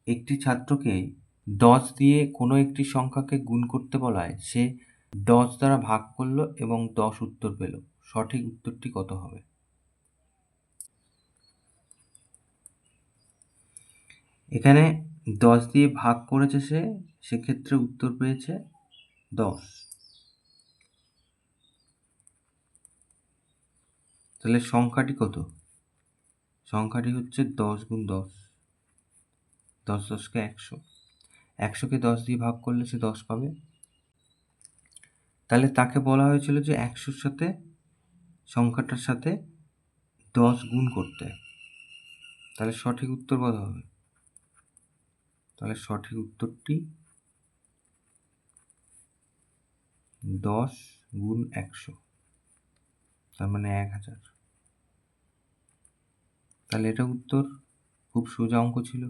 একটি ছাত্রকে 10 দিয়ে কোনো একটি সংখ্যাকে গুণ করতে বলায় সে 10 দ্বারা ভাগ করল এবং 10 উত্তর পেল। সঠিক উত্তরটি কত হবে? এখানে 10 দিয়ে ভাগ করেছে সে, সেক্ষেত্রে উত্তর পেয়েছে 10। তাহলে সংখ্যাটি কত? সংখ্যাটি হচ্ছে 10 গুণ 10, 10 10কে 100, 100কে 10 দিয়ে ভাগ করলে সে 10 পাবে। তাহলে তাকে বলা হয়েছিল যে 100-র সাথে সংখ্যাটার সাথে 10 গুণ করতে। তাহলে সঠিক উত্তর কত হবে? তাহলে সঠিক উত্তরটি 10 গুণ 100, তার মানে 1000। তাহলে এটা উত্তর। খুব সোজা অঙ্ক ছিল।